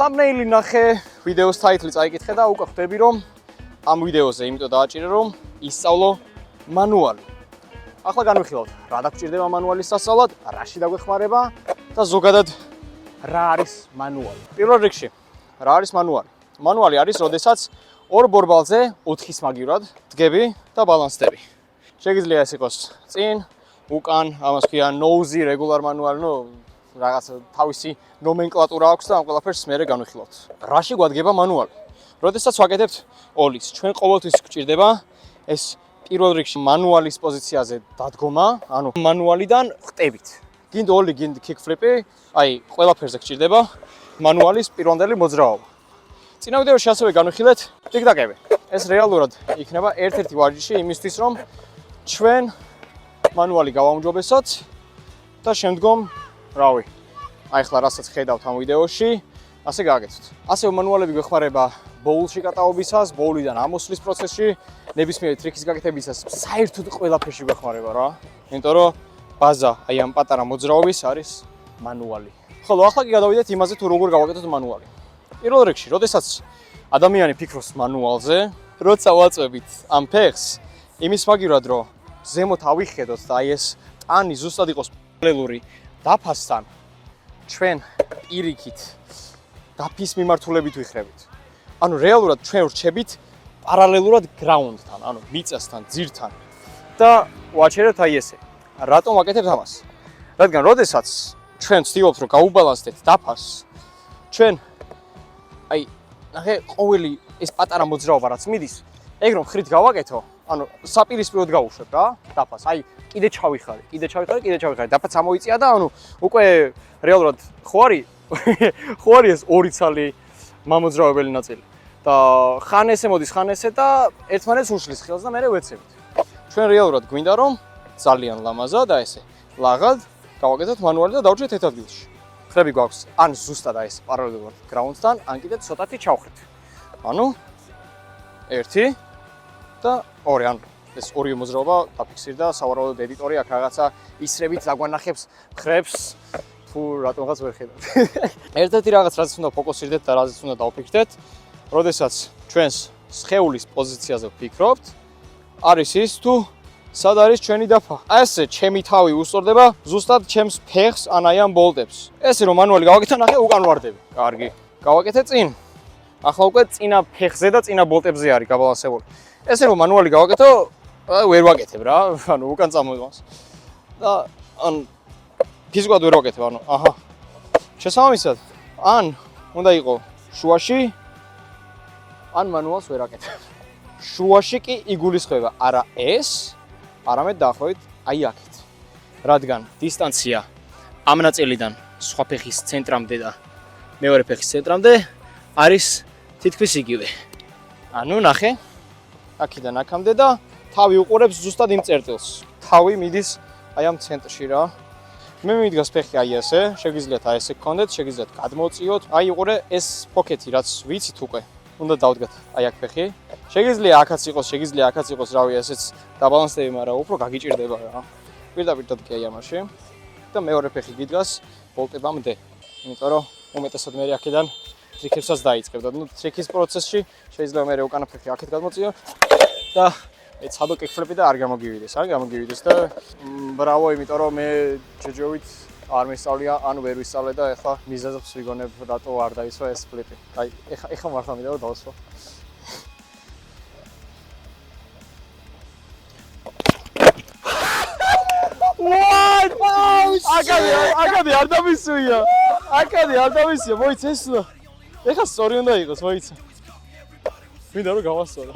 thumbnail-ი ნახე, ვიდეოს ტაიტლი წაიკითხე და უკვე ხვდები რომ ამ ვიდეოზე იმიტომ დააჭირე რომ ისწავლო მანუალი. ახლა განვიხილავთ, რა დაგჭირდება მანუალის სასწავლად, რაში დაგვეხმარება და ზოგადად რა არის მანუალი. პირველ რიგში, რა არის მანუალი? მანუალი არის, როდესაც ორ ბორბალზე 4-ის მაგივრად დგები და ბალანსდები. Შეგიძლია ეს იყოს წინ, უკან, ამას ქვია nose, regular manual, რაღაც თავისი ნომენკლატურა აქვს და ამ ყველაფერს მერე განვიხილავთ. რაში გვადგება მანუალი? როდესაც ვაკეთებთ ოლის, ჩვენ ყოველთვის გვჭირდება ეს პირველ რიგში მანუალის პოზიციაზე დადგომა, ანუ მანუალიდან ხტებით. გინდ ოლი, გინდ kickflip-ი, აი ყველაფერზე გჭირდება მანუალის პირვანდელი მოძრაობა. წინა ვიდეოში ასევე განვიხილეთ ტიკ-ტაკები. ეს რეალურად იქნება ერთ-ერთი ვარჯიში იმისთვის, რომ ჩვენ მანუალი გავაუმჯობესოთ და შემდგომ, რავი, აი ხლა რასაც ხედავთ ამ ვიდეოში, ასე გააკეთოთ. ასევე მანუალები გვეხმარება ბოულში კატაობისას, ბოულიდან ამოსვლის პროცესში, ნებისმიერი ტრიკის გაკეთებისას, საერთოდ ყველაფერში გვეხმარება რა. იმიტომ რომ ბაზა აი ამ პატარა მოძრაობის არის მანუალი. ხოლო ახლა კი გადავიდეთ იმაზე თუ როგორ გავაკეთოთ მანუალი. პირველ რიგში, როდესაც ადამიანი ფიქრობს მანუალზე, როცა ვაწვევით ამ ფეხს, იმის მაგივრად რომ ზემოთ ავიხედოთ და აი ეს ტანი ზუსტად იყოს პარალელური დაფასთან, ჩვენ პირიქით დაფის მიმართულებით ვიხრებით. ანუ რეალურად ჩვენ ვრჩებით პარალელურად გრაუნდთან, ანუ მიწასთან, ძირთან. და ვაჩერებთ აი ესე. რატომ ვაკეთებთ ამას? რადგან როდესაც ჩვენ ვცდილობთ რომ გაუბალანსდეთ დაფას, ჩვენ აი ნახე ყოველი ეს პატარა მოძრაობა რაც მიდის, ეგ რომ ხრით გავაკეთო, ანუ საპირისპიროდ გავუშვებ რა, დაფას. აი კიდე ჩავიხარე, დაფაც ამოიწია და ანუ უკვე რეალურად ხო არის ეს ორი ცალი მამოძრავებელი ნაწილი. და ხან ესე მოდის, ხან ესე და ერთმანეთს უშლის ხელს და მერე ვეცებით. ჩვენ რეალურად გვინდა რომ ძალიან ლამაზა და ესე ლაღად გავაკეთოთ მანუალი და დავჭრეთ ერთ ადგილში. ხრები გვაქვს ან ზუსტად აი ეს პარალელურად გრაუნდთან, ან კიდე ცოტათი ჩავხრით. ანუ 1 და 2, ანუ ეს ორი მოძრაობა დაფიქსირდა, სავარაუდოდ ედიტორი აქ რაღაცა ისრებით დაგვანახებს ხრებს თუ რატომღაც ვერ ხედავთ. ერთ-ერთი რაღაც რაც უნდა ფოკუსირდეთ და რაზეც უნდა დავფიქრდეთ, როდესაც ჩვენს სხეულის პოზიციაზე ვფიქრობთ, არის ის თუ სად არის ჩვენი დაფა. ესე ჩემი თავი უსწორდება ზუსტად ჩემს ფეხს ან აი ამ ბოლტებს. ესე რომ მანუალი გავაკეთე, ნახე უკან ვარდები. კარგი. გავაკეთე წინ. ახლა უკვე წინა ფეხზე და წინა ბოლტებზე არის გაბალანსებული. ესე რომ მანუალი გავაკეთო, ვერ ვაკეთებ რა, ანუ უკან წამოვიყვანს. და ან ფიზიკურად ვერ ვაკეთებ, ანუ აჰა. შესაბამისად, ან უნდა იყო შუაში, ან მანუალს ვერ აკეთებ. შუაში კი იგულისხმება არა ეს, არამედ დაახლოებით აი აქეთ. რადგან დისტანცია ამ ნაწილიდან სხვა ფეხის ცენტრამდე და მეორე ფეხის ცენტრამდე არის თითქმის იგივე. ანუ ნახე, აქედან აქამდე და თავი უყურებს ზუსტად იმ წერტილს. თავი მიდის აი ამ ცენტრში რა. მე მიდგას ფეხი აი ესე, შეგიძლიათ აი ესე გქონდეთ, შეგიძლიათ გადმოწიოთ. აი უყურე ეს ფოკეთი რაც ვიცით უკვე. უნდა დავდგათ აი აქ ფეხი. შეგიძლია აქაც იყოს, შეგიძლია აქაც იყოს, რავი, ესეც დაბალანსდები, მაგრამ უფრო გაგიჭირდება რა. პირდაპირ დადგე აი ამაში და მეორე ფეხი გიდგას ბოლტებამდე. იმიტომ რომ უმეტესად მე აქედან ტრიკებსაც დაიწყებდა. ნუ ტრიკის პროცესში შეიძლება მე უკანა ფეხი აქეთ გადმოწიო და ეცადო kickflip-ი და არ გამოგივიდეს. არ გამოგივიდეს და ბრავო, იმიტომ რომ მე ჯეჯოვით არ მისწავლია, ან ვერ ვისწავლე და ეხლა მიზეზებს ვიგონებ, რატო არ დაისვა ეს ფლიპი. აი, ეხლა მართლა მინდა რომ დავსვა. What? აკადი არ დამისვია. აკადი არ დამისვია, მოიცა ეს. ეხლა სწორი უნდა იყოს, მოიცა. მინდა რომ გავასწორო.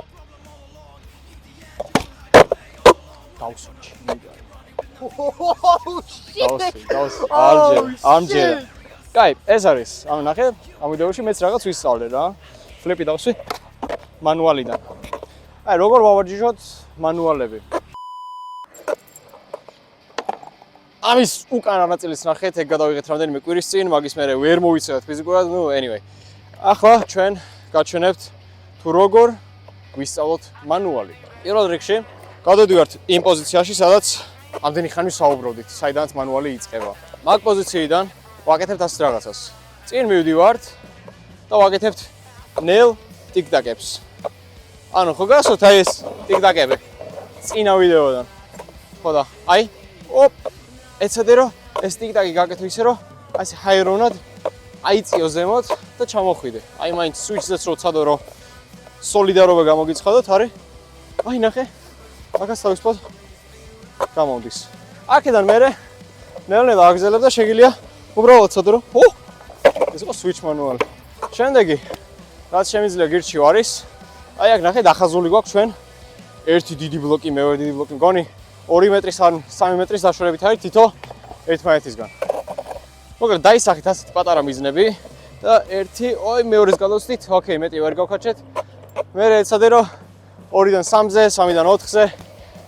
დავსვი. ამჯერად. კაი, ეს არის. ანუ ნახე, ამ ვიდეოში მეც რაღაც ვისწავლე რა. ფლიპი დავსვი მანუალიდან. აი, როგორ ვავარჯიშოთ მანუალები? ამის უკანა ნაწილის ნახეთ, ეგ გადავიღეთ რამდენიმე კვირის წინ, მაგის მერე ვერ მოვიცავთ ფიზიკურად, anyway. ახლა ჩვენ გაჩვენებთ თუ როგორ ვისწავლოთ მანუალი. პირველ რიგში გადავდივართ იმ პოზიციაში, სადაც ამდენი ხანი საუბრობდით, საიდანაც მანუალი იწყება. მაგ პოზიციიდან ვაკეთებთ ასეთ რაღაცას. წინ მივდივართ და ვაკეთებთ ნელ ტიკტაკებს. ანუ ხო გასვათ აი ეს ტიკტაკები წინა ვიდეოდან. ხო და აი ოპ ეცადე რომ ეს ტიკტაკი გაკეთო ისე რომ აი ეს ჰაერონად აიწიო ზემოთ და ჩამოხვიდე. აი მაინც სუიჩზეც რო ცადო რომ სოლიდარობა გამოგიცხადოთ, არის? აი ნახე. მაგას თავისუფლად გამომდის. აქედან მერე ნელ-ნელა აგზელებ და შეგიძლია უბრალოდ ცადო რომ ო ეს იყო switch manual. შემდეგი რაც შემიძლია გირჩიო არის აი აქ ნახე დახაზული გვაქვს ჩვენ ერთი დიდი ბლოკი, მეორე დიდი ბლოკი, მგონი 2 მეტრის ან 3 მეტრის დაშორებით არის თითო ერთმანეთისგან. მოკლედ დაისახეთ ასეთი პატარა მიზნები და ერთი, ой, მეორეს გადავწვით, ოკეი, მეტი ვერ გავქაჩეთ. მე ეცადე რომ 2-დან 3-ზე, 3-დან 4-ზე,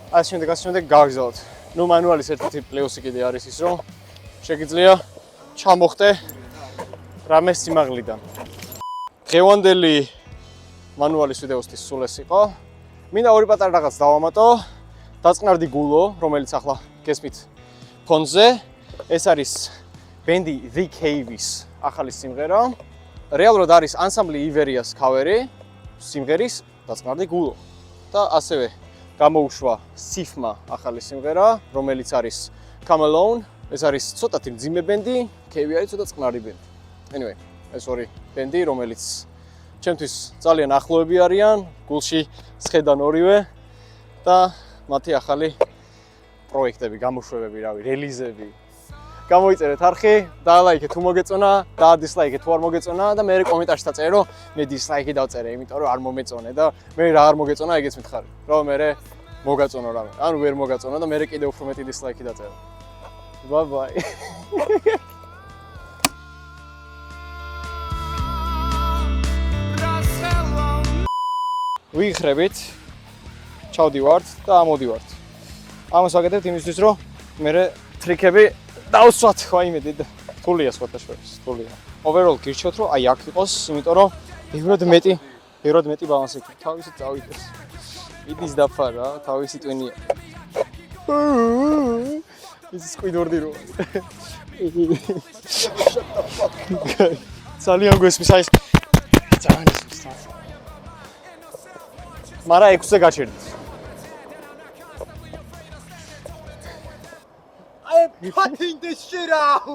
ასე შემდეგ გავაგზავნოთ. ნუ მანუალის ერთ-ერთი პლუსი კიდე არის ის, რომ შეგიძლია ჩამოხტე რამე სიმაღლიდან. დღევანდელი მანუალის ვიდეოსთვის სულ ეს იყო. მინდა ორი პატარა რაღაც დავამატო. დაწყნარდი გულო, რომელიც ახლა გესმით ფონზე. ეს არის ბენდი The Cave-ის ახალი სიმღერა. რეალურად არის ანსამბლი ივერიას ქავერი სიმღერის დაწყნარდი გულო. და ასევე გამოუშვა სიფმა ახალი სიმღერა, რომელიც არის Come Alone. ეს არის ცოტათი მძიმე ბენდი, Cave არის ცოტა წყნარი ბენდი. Anyway, ეს ორი ბენდი, რომელიც ჩემთვის ძალიან ახლოები არიან, გულში სხედან ორივე და მათი ახალი პროექტები, გამოშვებები, რავი, რელიზები. გამოიწერეთ არხი, დაალაიქეთ თუ მოგეწონა, დაადისლაიქეთ თუ არ მოგეწონა და მე კომენტარში დაწერე რომ მე დისლაიკი დავწერე, იმიტომ რომ არ მომეწონე და მე რა არ მოგეწონა, ეგეც მითხარი. რომ მე მოგაწონო რამე. ანუ ვერ მოგაწონა და მე კიდე უფრო მეტი დისლაიკი დაწერე. Bye bye. ვიხრებით. ჩავდივართ და ამოდივართ. ამას ვაკეთებთ იმისთვის რომ მე ტრიკები დავსვათ, ვაიმე და თულია სხვათაშორის, თულია. Overall გირჩევთ რომ აი აქ იყოს, იმიტომ რომ ბევრად მეტი ბალანსი აქვს. თავისი წავიდეს. იდის დაფარა, თავისი ტვინია. ის სკვიდვორდი რო. ძალიან გვესმის აი ეს. ძალიან ისმის. მარა 6-ზე გაჩერდით. I'm cutting this shit out!